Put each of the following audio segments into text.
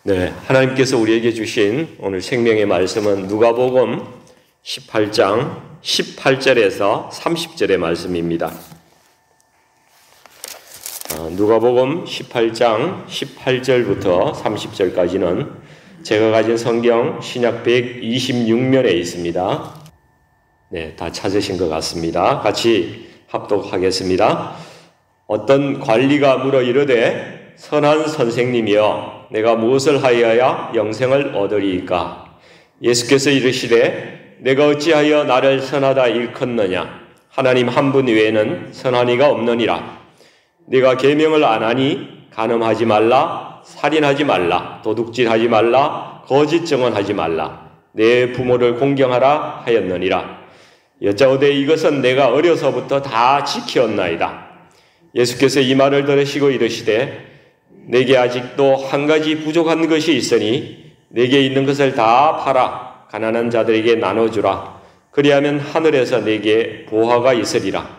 네, 하나님께서 우리에게 주신 오늘 생명의 말씀은 누가복음 18장 18절에서 30절의 말씀입니다. 누가복음 18장 18절부터 30절까지는 제가 가진 성경 신약 126면에 있습니다. 네, 다 찾으신 것 같습니다. 같이 합독하겠습니다. 어떤 관리가 물어 이르되 선한 선생님이여 내가 무엇을 하여야 영생을 얻으리이까? 예수께서 이르시되 내가 어찌하여 나를 선하다 일컫느냐? 하나님 한 분 외에는 선한 이가 없느니라. 네가 계명을 안 하니 간음하지 말라, 살인하지 말라, 도둑질하지 말라, 거짓 증언하지 말라, 내 부모를 공경하라 하였느니라. 여짜오되 이것은 내가 어려서부터 다 지켰나이다. 예수께서 이 말을 들으시고 이르시되 내게 아직도 한 가지 부족한 것이 있으니 내게 있는 것을 다 팔아 가난한 자들에게 나눠주라. 그리하면 하늘에서 내게 보화가 있으리라.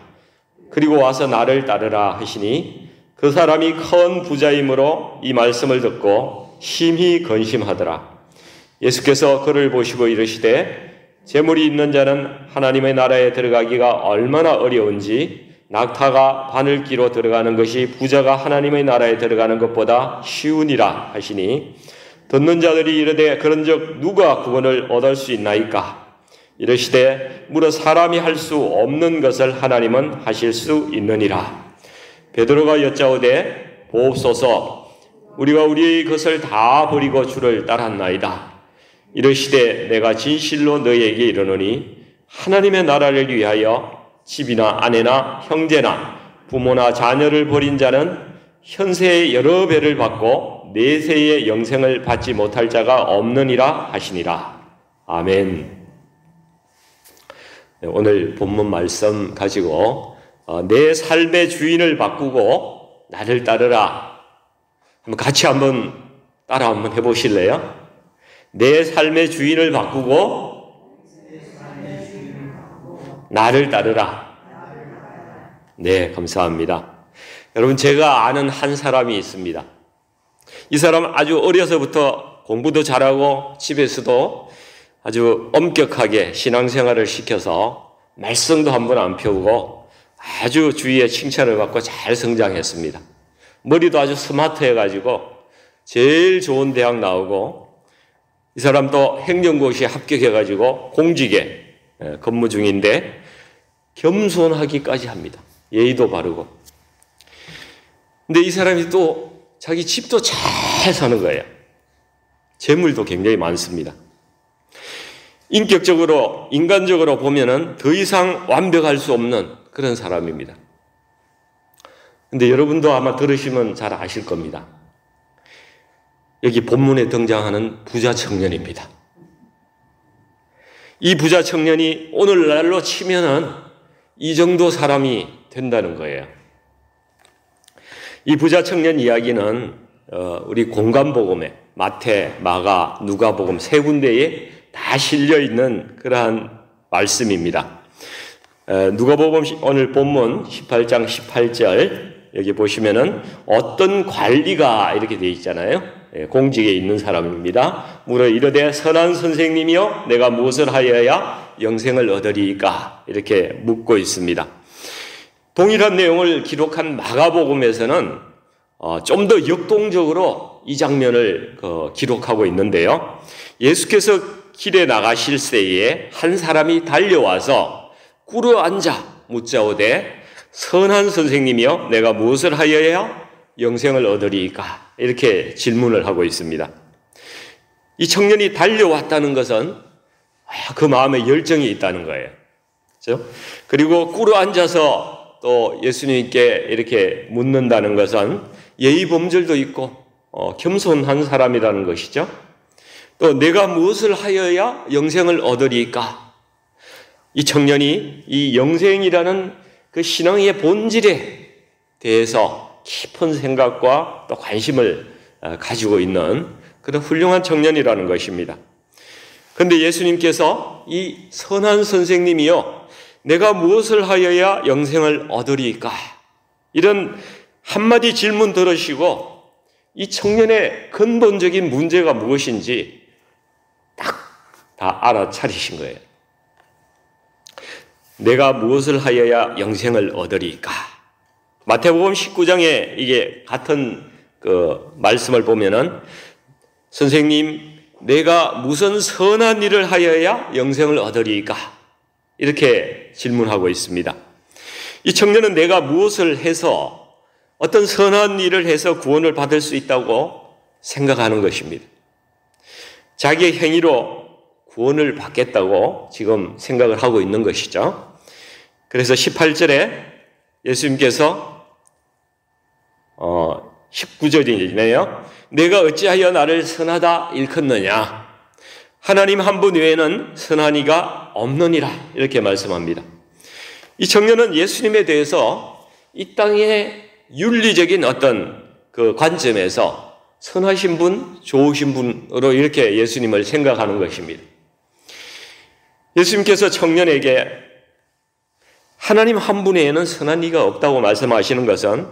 그리고 와서 나를 따르라 하시니 그 사람이 큰 부자이므로 이 말씀을 듣고 심히 근심하더라. 예수께서 그를 보시고 이르시되 재물이 있는 자는 하나님의 나라에 들어가기가 얼마나 어려운지 낙타가 바늘기로 들어가는 것이 부자가 하나님의 나라에 들어가는 것보다 쉬우니라 하시니 듣는 자들이 이르되 그런즉 누가 구원을 얻을 수 있나이까? 이르시되 무릇 사람이 할 수 없는 것을 하나님은 하실 수 있느니라. 베드로가 여짜오되 보옵소서 우리가 우리의 것을 다 버리고 주를 따랐나이다. 이르시되 내가 진실로 너희에게 이르노니 하나님의 나라를 위하여 집이나 아내나 형제나 부모나 자녀를 버린 자는 현세의 여러 배를 받고 내세의 영생을 받지 못할 자가 없느니라 하시니라. 아멘. 오늘 본문 말씀 가지고 내 삶의 주인을 바꾸고 나를 따르라. 같이 한번 따라 한번 해보실래요? 내 삶의 주인을 바꾸고 나를 따르라. 네, 감사합니다. 여러분, 제가 아는 한 사람이 있습니다. 이 사람 아주 어려서부터 공부도 잘하고 집에서도 아주 엄격하게 신앙생활을 시켜서 말썽도 한 번 안 펴고 아주 주위의 칭찬을 받고 잘 성장했습니다. 머리도 아주 스마트해가지고 제일 좋은 대학 나오고 이 사람도 행정고시에 합격해가지고 공직에 근무 중인데 겸손하기까지 합니다. 예의도 바르고. 근데 이 사람이 또 자기 집도 잘 사는 거예요. 재물도 굉장히 많습니다. 인격적으로, 인간적으로 보면은 더 이상 완벽할 수 없는 그런 사람입니다. 근데 여러분도 아마 들으시면 잘 아실 겁니다. 여기 본문에 등장하는 부자 청년입니다. 이 부자 청년이 오늘날로 치면은 이 정도 사람이 된다는 거예요. 이 부자 청년 이야기는 우리 공관복음에 마태, 마가, 누가복음 세 군데에 다 실려 있는 그러한 말씀입니다. 누가복음 오늘 본문 18장 18절 여기 보시면은 어떤 관리가 이렇게 되어 있잖아요. 공직에 있는 사람입니다. 물어 이르되 선한 선생님이여 내가 무엇을 하여야 영생을 얻으리이까? 이렇게 묻고 있습니다. 동일한 내용을 기록한 마가복음에서는 좀 더 역동적으로 이 장면을 기록하고 있는데요. 예수께서 길에 나가실 때에 한 사람이 달려와서 꿇어 앉아 묻자오되 선한 선생님이여 내가 무엇을 하여야 영생을 얻으리이까? 이렇게 질문을 하고 있습니다. 이 청년이 달려왔다는 것은 그 마음에 열정이 있다는 거예요. 그렇죠? 그리고 꿇어 앉아서 또 예수님께 이렇게 묻는다는 것은 예의 범절도 있고 겸손한 사람이라는 것이죠. 또 내가 무엇을 하여야 영생을 얻으리까? 이 청년이 이 영생이라는 그 신앙의 본질에 대해서 깊은 생각과 또 관심을 가지고 있는 그런 훌륭한 청년이라는 것입니다. 그런데 예수님께서 이 선한 선생님이요 내가 무엇을 하여야 영생을 얻으리까? 이런 한마디 질문 들으시고 이 청년의 근본적인 문제가 무엇인지 딱 다 알아차리신 거예요. 내가 무엇을 하여야 영생을 얻으리까? 마태복음 19장에 이게 같은 그 말씀을 보면은 선생님, 내가 무슨 선한 일을 하여야 영생을 얻으리까? 이렇게 질문하고 있습니다. 이 청년은 내가 무엇을 해서 어떤 선한 일을 해서 구원을 받을 수 있다고 생각하는 것입니다. 자기의 행위로 구원을 받겠다고 지금 생각을 하고 있는 것이죠. 그래서 18절에 예수님께서 19절이네요. 내가 어찌하여 나를 선하다 일컫느냐? 하나님 한 분 외에는 선한 이가 없느니라. 이렇게 말씀합니다. 이 청년은 예수님에 대해서 이 땅의 윤리적인 어떤 그 관점에서 선하신 분, 좋으신 분으로 이렇게 예수님을 생각하는 것입니다. 예수님께서 청년에게 하나님 한 분 외에는 선한 이가 없다고 말씀하시는 것은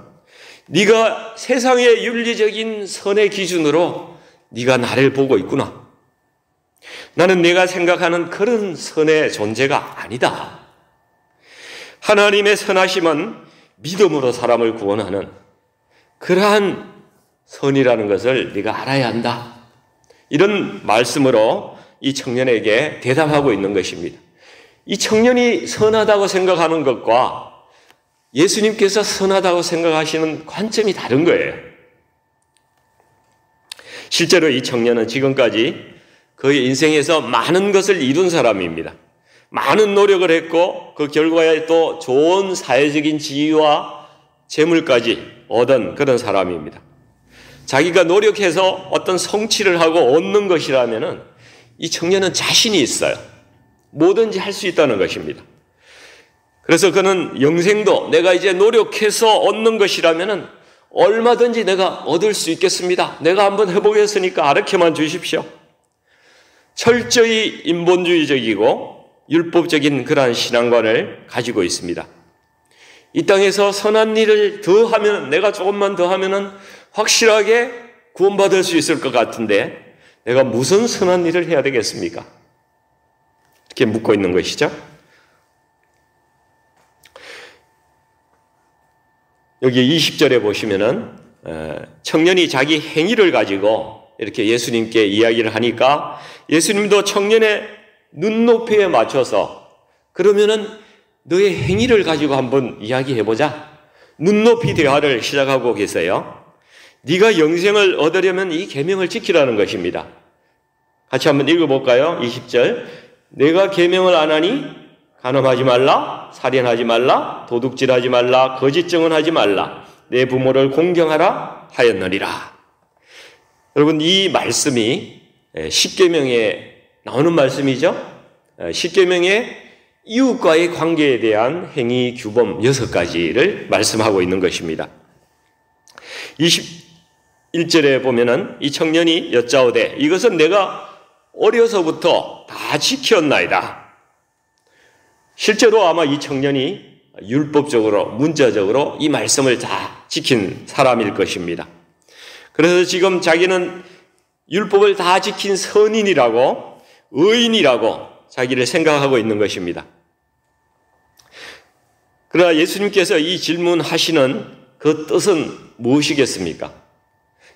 네가 세상의 윤리적인 선의 기준으로 네가 나를 보고 있구나. 나는 내가 생각하는 그런 선의 존재가 아니다. 하나님의 선하심은 믿음으로 사람을 구원하는 그러한 선이라는 것을 네가 알아야 한다. 이런 말씀으로 이 청년에게 대답하고 있는 것입니다. 이 청년이 선하다고 생각하는 것과 예수님께서 선하다고 생각하시는 관점이 다른 거예요. 실제로 이 청년은 지금까지 그의 인생에서 많은 것을 이룬 사람입니다. 많은 노력을 했고 그 결과에 또 좋은 사회적인 지위와 재물까지 얻은 그런 사람입니다. 자기가 노력해서 어떤 성취를 하고 얻는 것이라면은 이 청년은 자신이 있어요. 뭐든지 할 수 있다는 것입니다. 그래서 그는 영생도 내가 이제 노력해서 얻는 것이라면은 얼마든지 내가 얻을 수 있겠습니다. 내가 한번 해보겠으니까 아르켜만 주십시오. 철저히 인본주의적이고 율법적인 그러한 신앙관을 가지고 있습니다. 이 땅에서 선한 일을 더 하면, 내가 조금만 더 하면은 확실하게 구원받을 수 있을 것 같은데 내가 무슨 선한 일을 해야 되겠습니까? 이렇게 묻고 있는 것이죠. 여기 20절에 보시면은 청년이 자기 행위를 가지고 이렇게 예수님께 이야기를 하니까 예수님도 청년의 눈높이에 맞춰서 그러면은 너의 행위를 가지고 한번 이야기해보자. 눈높이 대화를 시작하고 계세요. 네가 영생을 얻으려면 이 계명을 지키라는 것입니다. 같이 한번 읽어볼까요? 20절. 내가 계명을 안 하니 간음하지 말라, 살인하지 말라, 도둑질하지 말라, 거짓 증언하지 말라, 내 부모를 공경하라 하였느니라. 여러분, 이 말씀이 십계명에 나오는 말씀이죠. 십계명의 이웃과의 관계에 대한 행위 규범 6가지를 말씀하고 있는 것입니다. 21절에 보면은 이 청년이 여짜오되 이것은 내가 어려서부터 다 지켰나이다. 실제로 아마 이 청년이 율법적으로, 문자적으로 이 말씀을 다 지킨 사람일 것입니다. 그래서 지금 자기는 율법을 다 지킨 선인이라고, 의인이라고 자기를 생각하고 있는 것입니다. 그러나 예수님께서 이 질문하시는 그 뜻은 무엇이겠습니까?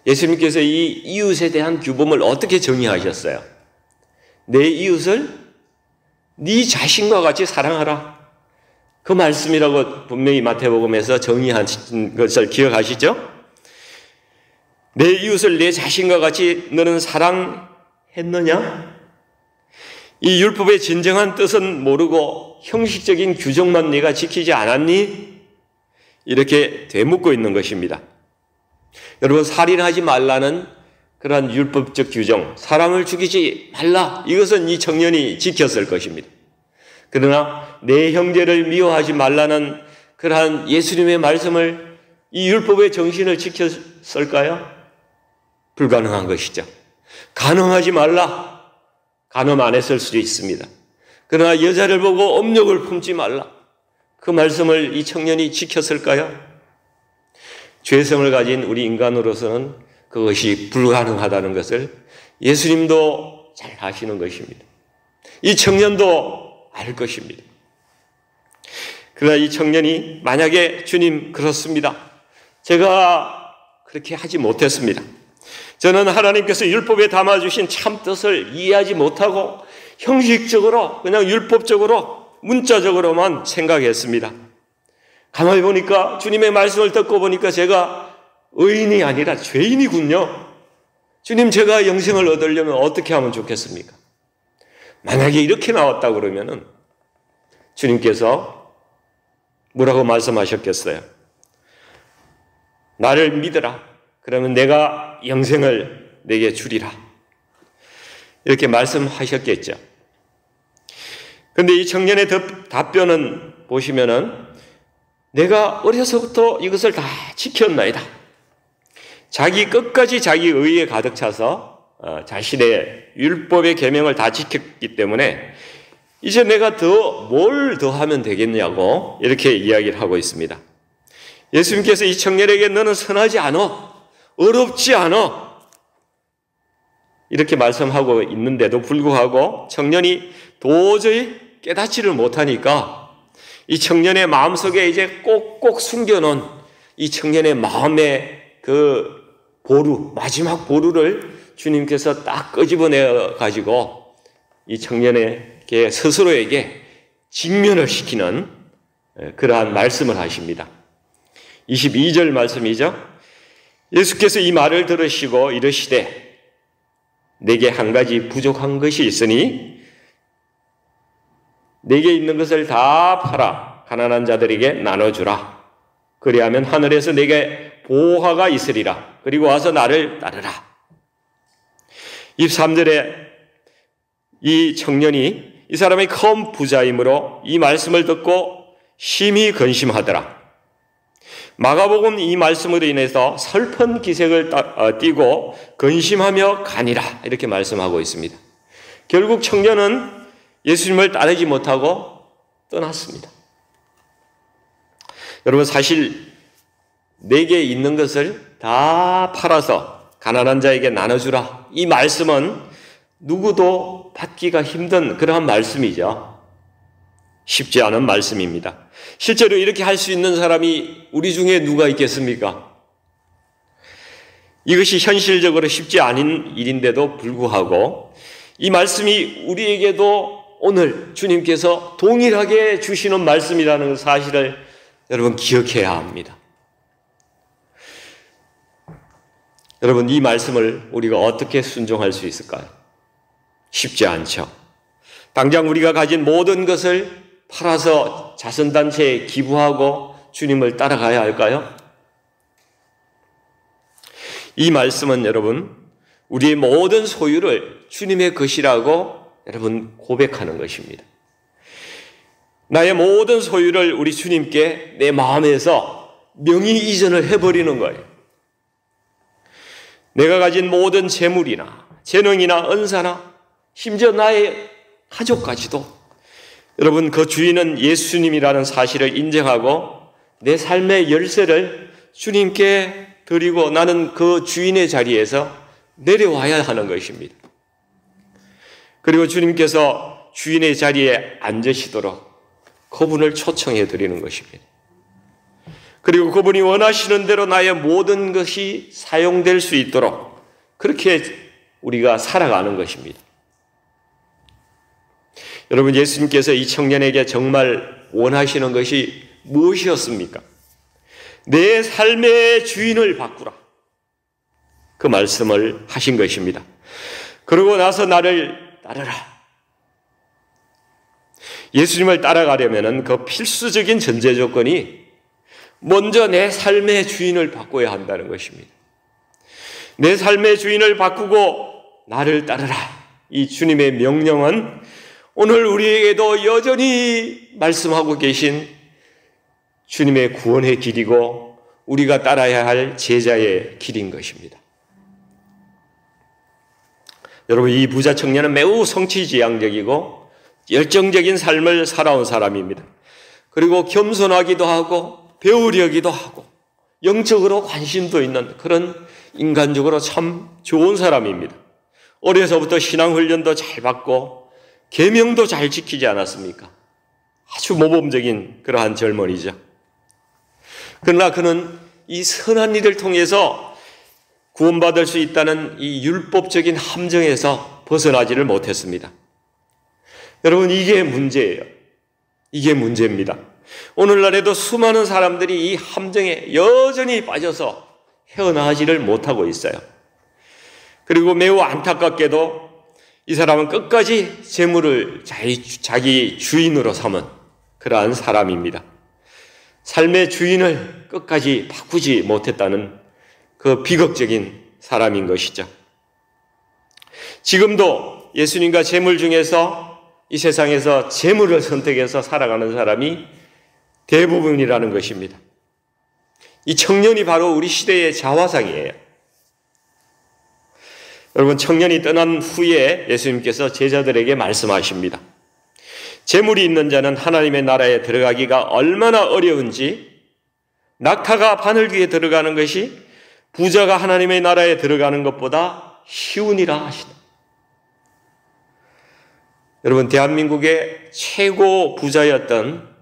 예수님께서 이 이웃에 대한 규범을 어떻게 정의하셨어요? 내 이웃을 네 자신과 같이 사랑하라. 그 말씀이라고 분명히 마태복음에서 정의하신 것을 기억하시죠? 내 이웃을 내 자신과 같이 너는 사랑했느냐? 이 율법의 진정한 뜻은 모르고 형식적인 규정만 네가 지키지 않았니? 이렇게 되묻고 있는 것입니다. 여러분, 살인하지 말라는 그러한 율법적 규정, 사람을 죽이지 말라, 이것은 이 청년이 지켰을 것입니다. 그러나 내 형제를 미워하지 말라는 그러한 예수님의 말씀을, 이 율법의 정신을 지켰을까요? 불가능한 것이죠. 간음하지 말라, 간음 안 했을 수도 있습니다. 그러나 여자를 보고 음욕을 품지 말라, 그 말씀을 이 청년이 지켰을까요? 죄성을 가진 우리 인간으로서는 그것이 불가능하다는 것을 예수님도 잘 아시는 것입니다. 이 청년도 알 것입니다. 그러나 이 청년이 만약에 주님 그렇습니다. 제가 그렇게 하지 못했습니다. 저는 하나님께서 율법에 담아주신 참 뜻을 이해하지 못하고 형식적으로 그냥 율법적으로 문자적으로만 생각했습니다. 가만히 보니까 주님의 말씀을 듣고 보니까 제가 의인이 아니라 죄인이군요. 주님, 제가 영생을 얻으려면 어떻게 하면 좋겠습니까? 만약에 이렇게 나왔다 그러면은 주님께서 뭐라고 말씀하셨겠어요? 나를 믿으라. 그러면 내가 영생을 내게 주리라. 이렇게 말씀하셨겠죠. 그런데 이 청년의 답변은 보시면은 내가 어려서부터 이것을 다 지켰나이다. 끝까지 자기 의에 가득 차서 자신의 율법의 계명을 다 지켰기 때문에 이제 내가 뭘 더 하면 되겠냐고 이렇게 이야기를 하고 있습니다. 예수님께서 이 청년에게 너는 선하지 않아, 어렵지 않아 이렇게 말씀하고 있는데도 불구하고 청년이 도저히 깨닫지를 못하니까 이 청년의 마음속에 이제 꼭꼭 숨겨놓은 이 청년의 마음의 그 마지막 보루를 주님께서 딱 끄집어내 가지고 이 청년에게 스스로에게 직면을 시키는 그러한 말씀을 하십니다. 22절 말씀이죠. 예수께서 이 말을 들으시고 이르시되 내게 한 가지 부족한 것이 있으니 내게 있는 것을 다 팔아 가난한 자들에게 나눠주라. 그리하면 하늘에서 내게 보화가 있으리라. 그리고 와서 나를 따르라. 23절에 이 청년이 이 사람이 큰 부자이므로 이 말씀을 듣고 심히 근심하더라. 마가복음 이 말씀으로 인해서 슬픈 기색을 띠고 근심하며 가니라 이렇게 말씀하고 있습니다. 결국 청년은 예수님을 따르지 못하고 떠났습니다. 여러분, 사실 내게 있는 것을 다 팔아서 가난한 자에게 나눠주라. 이 말씀은 누구도 받기가 힘든 그러한 말씀이죠. 쉽지 않은 말씀입니다. 실제로 이렇게 할 수 있는 사람이 우리 중에 누가 있겠습니까? 이것이 현실적으로 쉽지 않은 일인데도 불구하고 이 말씀이 우리에게도 오늘 주님께서 동일하게 주시는 말씀이라는 사실을 여러분 기억해야 합니다. 여러분, 이 말씀을 우리가 어떻게 순종할 수 있을까요? 쉽지 않죠. 당장 우리가 가진 모든 것을 팔아서 자선단체에 기부하고 주님을 따라가야 할까요? 이 말씀은 여러분, 우리의 모든 소유를 주님의 것이라고 여러분 고백하는 것입니다. 나의 모든 소유를 우리 주님께 내 마음에서 명의 이전을 해버리는 거예요. 내가 가진 모든 재물이나 재능이나 은사나 심지어 나의 가족까지도 여러분 그 주인은 예수님이라는 사실을 인정하고 내 삶의 열쇠를 주님께 드리고 나는 그 주인의 자리에서 내려와야 하는 것입니다. 그리고 주님께서 주인의 자리에 앉으시도록 그분을 초청해 드리는 것입니다. 그리고 그분이 원하시는 대로 나의 모든 것이 사용될 수 있도록 그렇게 우리가 살아가는 것입니다. 여러분, 예수님께서 이 청년에게 정말 원하시는 것이 무엇이었습니까? 내 삶의 주인을 바꾸라. 그 말씀을 하신 것입니다. 그러고 나서 나를 따르라. 예수님을 따라가려면 그 필수적인 전제 조건이 먼저 내 삶의 주인을 바꿔야 한다는 것입니다. 내 삶의 주인을 바꾸고 나를 따르라. 이 주님의 명령은 오늘 우리에게도 여전히 말씀하고 계신 주님의 구원의 길이고 우리가 따라야 할 제자의 길인 것입니다. 여러분, 이 부자 청년은 매우 성취지향적이고 열정적인 삶을 살아온 사람입니다. 그리고 겸손하기도 하고 배우려기도 하고 영적으로 관심도 있는 그런 인간적으로 참 좋은 사람입니다. 어려서부터 신앙훈련도 잘 받고 계명도 잘 지키지 않았습니까? 아주 모범적인 그러한 젊은이죠. 그러나 그는 이 선한 일을 통해서 구원받을 수 있다는 이 율법적인 함정에서 벗어나지를 못했습니다. 여러분, 이게 문제예요. 이게 문제입니다. 오늘날에도 수많은 사람들이 이 함정에 여전히 빠져서 헤어나지를 못하고 있어요. 그리고 매우 안타깝게도 이 사람은 끝까지 재물을 자기 주인으로 삼은 그러한 사람입니다. 삶의 주인을 끝까지 바꾸지 못했다는 그 비극적인 사람인 것이죠. 지금도 예수님과 재물 중에서 이 세상에서 재물을 선택해서 살아가는 사람이 대부분이라는 것입니다. 이 청년이 바로 우리 시대의 자화상이에요. 여러분, 청년이 떠난 후에 예수님께서 제자들에게 말씀하십니다. 재물이 있는 자는 하나님의 나라에 들어가기가 얼마나 어려운지 낙타가 바늘귀에 들어가는 것이 부자가 하나님의 나라에 들어가는 것보다 쉬우니라 하시다. 여러분, 대한민국의 최고 부자였던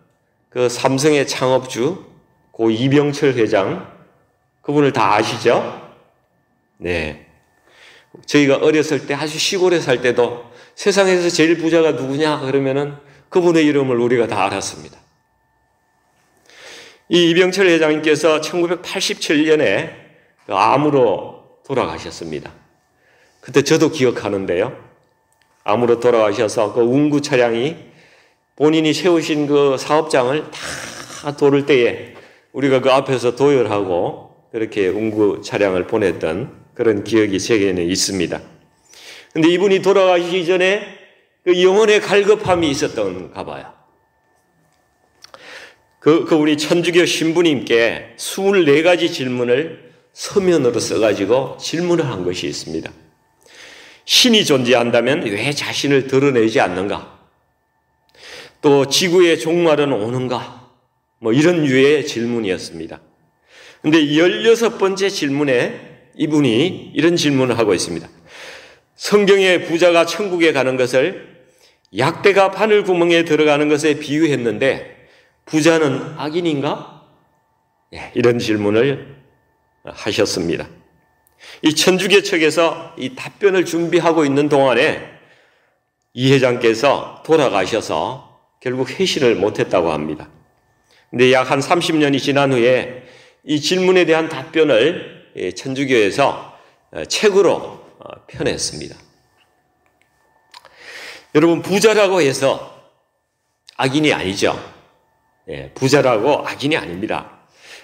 그 삼성의 창업주 고 이병철 회장, 그분을 다 아시죠? 네. 저희가 어렸을 때 아주 시골에 살 때도 세상에서 제일 부자가 누구냐 그러면은 그분의 이름을 우리가 다 알았습니다. 이 이병철 회장님께서 1987년에 암으로 돌아가셨습니다. 그때 저도 기억하는데요. 암으로 돌아가셔서 그 운구 차량이 본인이 세우신 그 사업장을 다 돌을 때에 우리가 그 앞에서 도열하고 그렇게 운구 차량을 보냈던 그런 기억이 제게는 있습니다. 근데 이분이 돌아가시기 전에 그 영혼의 갈급함이 있었던가 봐요. 그 우리 천주교 신부님께 24가지 질문을 서면으로 써가지고 질문을 한 것이 있습니다. 신이 존재한다면 왜 자신을 드러내지 않는가? 또 지구의 종말은 오는가? 뭐 이런 유의 질문이었습니다. 근데 16번째 질문에 이분이 이런 질문을 하고 있습니다. 성경의 부자가 천국에 가는 것을 약대가 바늘구멍에 들어가는 것에 비유했는데 부자는 악인인가? 이런 질문을 하셨습니다. 이 천주교 측에서 이 답변을 준비하고 있는 동안에 이 회장께서 돌아가셔서 결국 회신을 못했다고 합니다. 근데 약 한 30년이 지난 후에 이 질문에 대한 답변을 천주교에서 책으로 펴냈습니다. 여러분, 부자라고 해서 악인이 아니죠. 부자라고 악인이 아닙니다.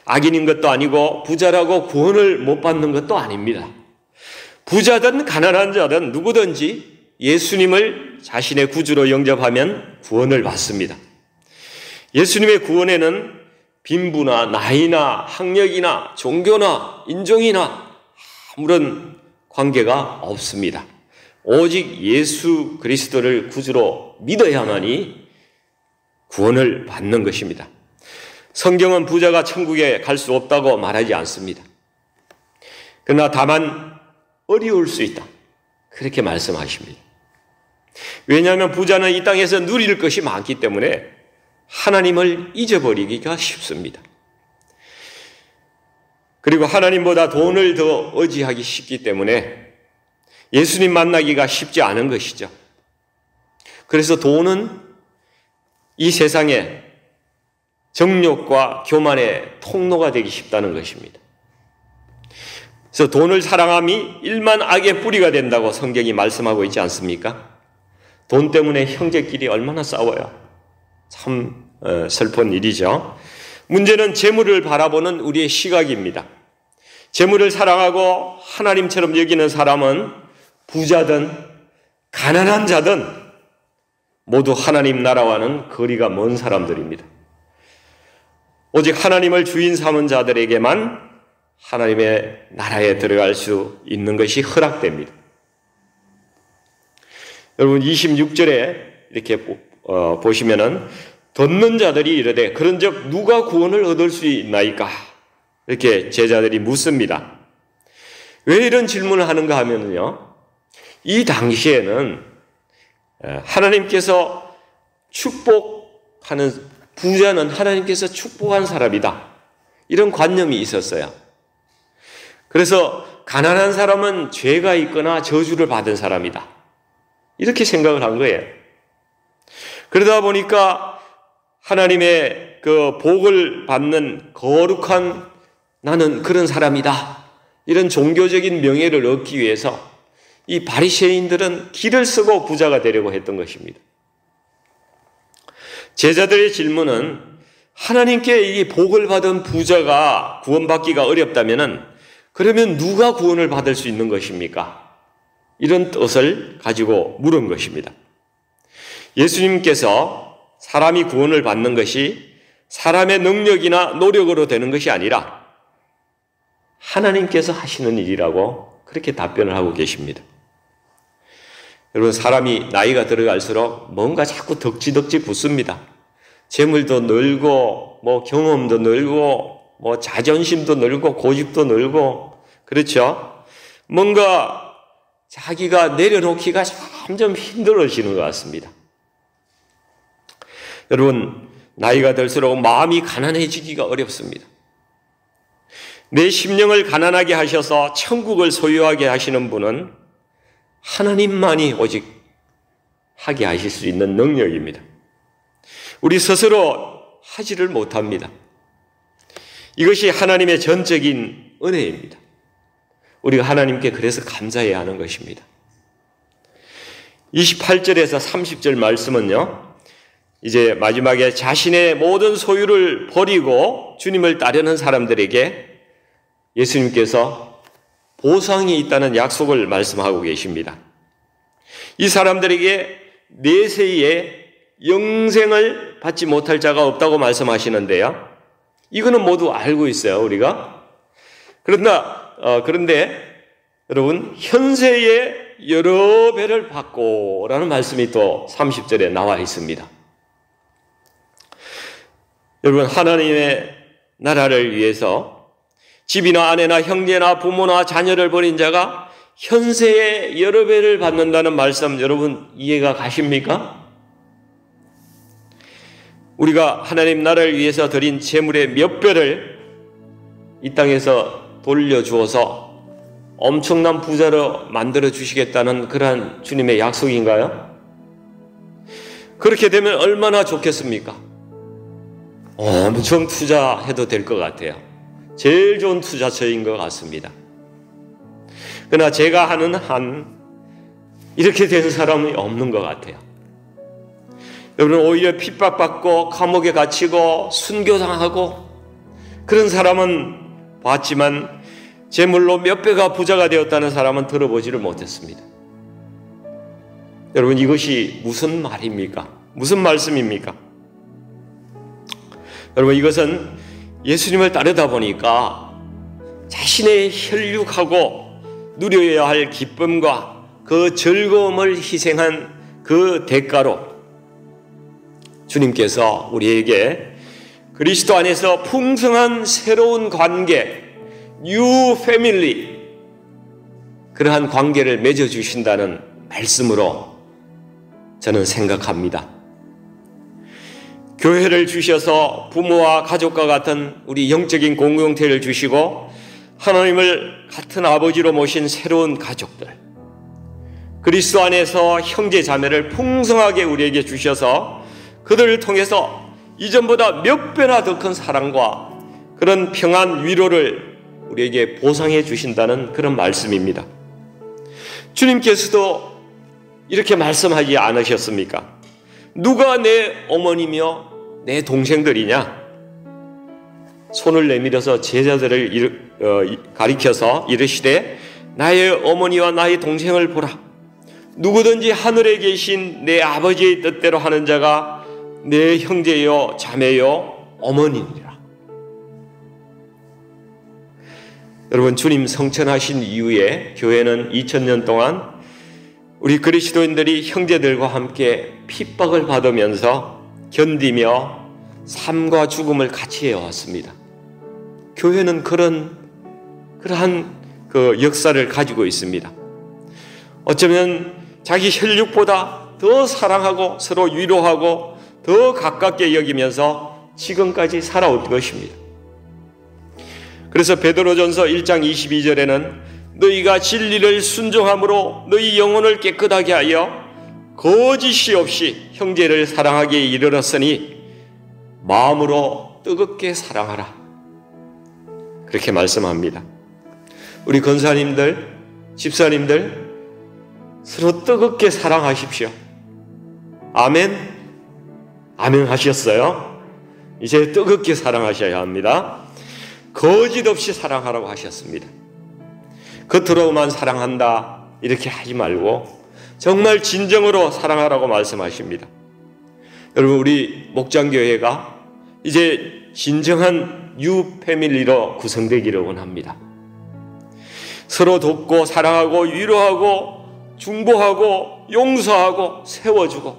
악인인 것도 아니고 부자라고 구원을 못 받는 것도 아닙니다. 부자든 가난한 자든 누구든지 예수님을 자신의 구주로 영접하면 구원을 받습니다. 예수님의 구원에는 빈부나 나이나 학력이나 종교나 인종이나 아무런 관계가 없습니다. 오직 예수 그리스도를 구주로 믿어야만이 구원을 받는 것입니다. 성경은 부자가 천국에 갈 수 없다고 말하지 않습니다. 그러나 다만 어려울 수 있다, 그렇게 말씀하십니다. 왜냐하면 부자는 이 땅에서 누릴 것이 많기 때문에 하나님을 잊어버리기가 쉽습니다. 그리고 하나님보다 돈을 더 의지하기 쉽기 때문에 예수님 만나기가 쉽지 않은 것이죠. 그래서 돈은 이 세상에 정욕과 교만의 통로가 되기 쉽다는 것입니다. 그래서 돈을 사랑함이 일만 악의 뿌리가 된다고 성경이 말씀하고 있지 않습니까? 돈 때문에 형제끼리 얼마나 싸워요. 참 슬픈 일이죠. 문제는 재물을 바라보는 우리의 시각입니다. 재물을 사랑하고 하나님처럼 여기는 사람은 부자든 가난한 자든 모두 하나님 나라와는 거리가 먼 사람들입니다. 오직 하나님을 주인 삼은 자들에게만 하나님의 나라에 들어갈 수 있는 것이 허락됩니다. 여러분, 26절에 이렇게 보시면은 듣는 자들이 이르되 그런즉 누가 구원을 얻을 수 있나이까? 이렇게 제자들이 묻습니다. 왜 이런 질문을 하는가 하면요, 이 당시에는 하나님께서 축복하는 부자는 하나님께서 축복한 사람이다, 이런 관념이 있었어요. 그래서 가난한 사람은 죄가 있거나 저주를 받은 사람이다, 이렇게 생각을 한 거예요. 그러다 보니까 하나님의 그 복을 받는 거룩한 나는 그런 사람이다, 이런 종교적인 명예를 얻기 위해서 이 바리새인들은 길을 쓰고 부자가 되려고 했던 것입니다. 제자들의 질문은 하나님께 이 복을 받은 부자가 구원받기가 어렵다면 그러면 누가 구원을 받을 수 있는 것입니까? 이런 뜻을 가지고 물은 것입니다. 예수님께서 사람이 구원을 받는 것이 사람의 능력이나 노력으로 되는 것이 아니라 하나님께서 하시는 일이라고 그렇게 답변을 하고 계십니다. 여러분, 사람이 나이가 들어갈수록 뭔가 자꾸 덕지덕지 붙습니다. 재물도 늘고, 경험도 늘고, 자존심도 늘고, 고집도 늘고, 그렇죠? 뭔가 자기가 내려놓기가 점점 힘들어지는 것 같습니다. 여러분, 나이가 들수록 마음이 가난해지기가 어렵습니다. 내 심령을 가난하게 하셔서 천국을 소유하게 하시는 분은 하나님만이 오직 하게 하실 수 있는 능력입니다. 우리 스스로 하지를 못합니다. 이것이 하나님의 전적인 은혜입니다. 우리가 하나님께 그래서 감사해야 하는 것입니다. 28절에서 30절 말씀은요, 이제 마지막에 자신의 모든 소유를 버리고 주님을 따르는 사람들에게 예수님께서 보상이 있다는 약속을 말씀하고 계십니다. 이 사람들에게 내세에 영생을 받지 못할 자가 없다고 말씀하시는데요, 이거는 모두 알고 있어요, 우리가. 그런데 여러분, 현세에 여러 배를 받고 라는 말씀이 또 30절에 나와 있습니다. 여러분, 하나님의 나라를 위해서 집이나 아내나 형제나 부모나 자녀를 버린 자가 현세에 여러 배를 받는다는 말씀, 여러분 이해가 가십니까? 우리가 하나님 나라를 위해서 드린 재물의 몇 배를 이 땅에서 돌려주어서 엄청난 부자로 만들어 주시겠다는 그러한 주님의 약속인가요? 그렇게 되면 얼마나 좋겠습니까? 엄청 투자해도 될 것 같아요. 제일 좋은 투자처인 것 같습니다. 그러나 제가 하는 한 이렇게 된 사람이 없는 것 같아요. 여러분, 오히려 핍박받고 감옥에 갇히고 순교당하고 그런 사람은 봤지만 재물로 몇 배가 부자가 되었다는 사람은 들어보지를 못했습니다. 여러분, 이것이 무슨 말입니까? 무슨 말씀입니까? 여러분, 이것은 예수님을 따르다 보니까 자신의 혈육하고 누려야 할 기쁨과 그 즐거움을 희생한 그 대가로 주님께서 우리에게 그리스도 안에서 풍성한 새로운 관계, 뉴 패밀리, 그러한 관계를 맺어주신다는 말씀으로 저는 생각합니다. 교회를 주셔서 부모와 가족과 같은 우리 영적인 공동체를 주시고 하나님을 같은 아버지로 모신 새로운 가족들, 그리스도 안에서 형제 자매를 풍성하게 우리에게 주셔서 그들을 통해서 이전보다 몇 배나 더 큰 사랑과 그런 평안, 위로를 우리에게 보상해 주신다는 그런 말씀입니다. 주님께서도 이렇게 말씀하지 않으셨습니까? 누가 내 어머니며 내 동생들이냐? 손을 내밀어서 제자들을 가리켜서 이르시되 나의 어머니와 나의 동생을 보라. 누구든지 하늘에 계신 내 아버지의 뜻대로 하는 자가 내 형제요 자매요 어머니니라. 여러분, 주님 성천하신 이후에 교회는 2000년 동안 우리 그리스도인들이 형제들과 함께 핍박을 받으면서 견디며 삶과 죽음을 같이 해왔습니다. 교회는 그러한 그 역사를 가지고 있습니다. 어쩌면 자기 혈육보다 더 사랑하고 서로 위로하고 더 가깝게 여기면서 지금까지 살아온 것입니다. 그래서 베드로전서 1장 22절에는 너희가 진리를 순종함으로 너희 영혼을 깨끗하게 하여 거짓이 없이 형제를 사랑하기에 이르렀으니 마음으로 뜨겁게 사랑하라. 그렇게 말씀합니다. 우리 권사님들, 집사님들 서로 뜨겁게 사랑하십시오. 아멘? 아멘 하셨어요? 이제 뜨겁게 사랑하셔야 합니다. 거짓 없이 사랑하라고 하셨습니다. 겉으로만 사랑한다 이렇게 하지 말고 정말 진정으로 사랑하라고 말씀하십니다. 여러분, 우리 목장교회가 이제 진정한 뉴패밀리로 구성되기를 원합니다. 서로 돕고 사랑하고 위로하고 중보하고 용서하고 세워주고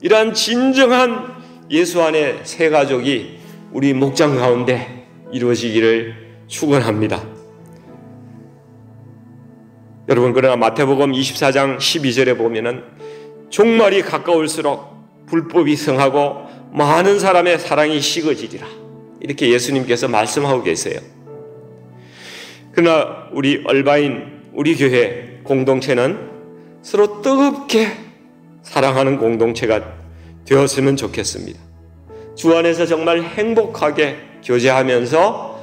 이러한 진정한 예수 안의 새 가족이 우리 목장 가운데 이루어지기를 축원합니다. 여러분, 그러나 마태복음 24장 12절에 보면은 종말이 가까울수록 불법이 성하고 많은 사람의 사랑이 식어지리라, 이렇게 예수님께서 말씀하고 계세요. 그러나 우리 얼바인, 우리 교회 공동체는 서로 뜨겁게 사랑하는 공동체가 되었으면 좋겠습니다. 주 안에서 정말 행복하게 교제하면서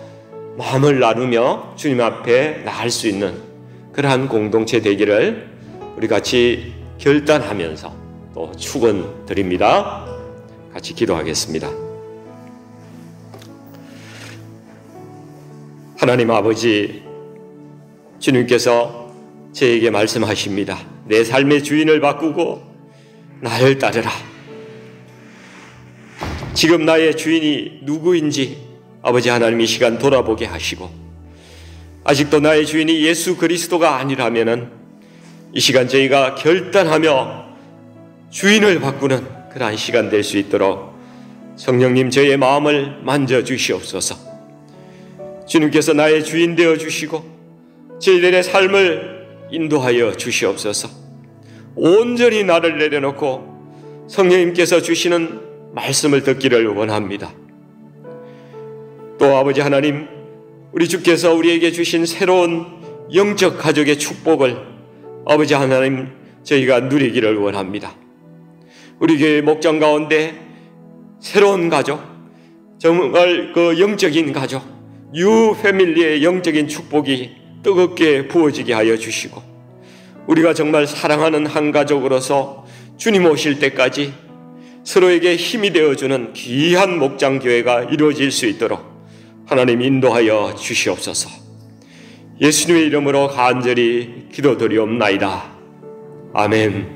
마음을 나누며 주님 앞에 나갈 수 있는 그러한 공동체 되기를 우리 같이 결단하면서 또 축원드립니다. 같이 기도하겠습니다. 하나님 아버지, 주님께서 저에게 말씀하십니다. 내 삶의 주인을 바꾸고 나를 따르라. 지금 나의 주인이 누구인지 아버지 하나님 이 시간 돌아보게 하시고, 아직도 나의 주인이 예수 그리스도가 아니라면은 이 시간 저희가 결단하며 주인을 바꾸는 그러한 시간 될 수 있도록 성령님 저희의 마음을 만져주시옵소서. 주님께서 나의 주인 되어 주시고 저희들의 삶을 인도하여 주시옵소서. 온전히 나를 내려놓고 성령님께서 주시는 말씀을 듣기를 원합니다. 또 아버지 하나님, 우리 주께서 우리에게 주신 새로운 영적 가족의 축복을 아버지 하나님 저희가 누리기를 원합니다. 우리 교회 목장 가운데 새로운 가족, 정말 그 영적인 가족, 뉴 패밀리의 영적인 축복이 뜨겁게 부어지게 하여 주시고, 우리가 정말 사랑하는 한 가족으로서 주님 오실 때까지 서로에게 힘이 되어주는 귀한 목장교회가 이루어질 수 있도록 하나님 인도하여 주시옵소서. 예수님의 이름으로 간절히 기도드리옵나이다. 아멘.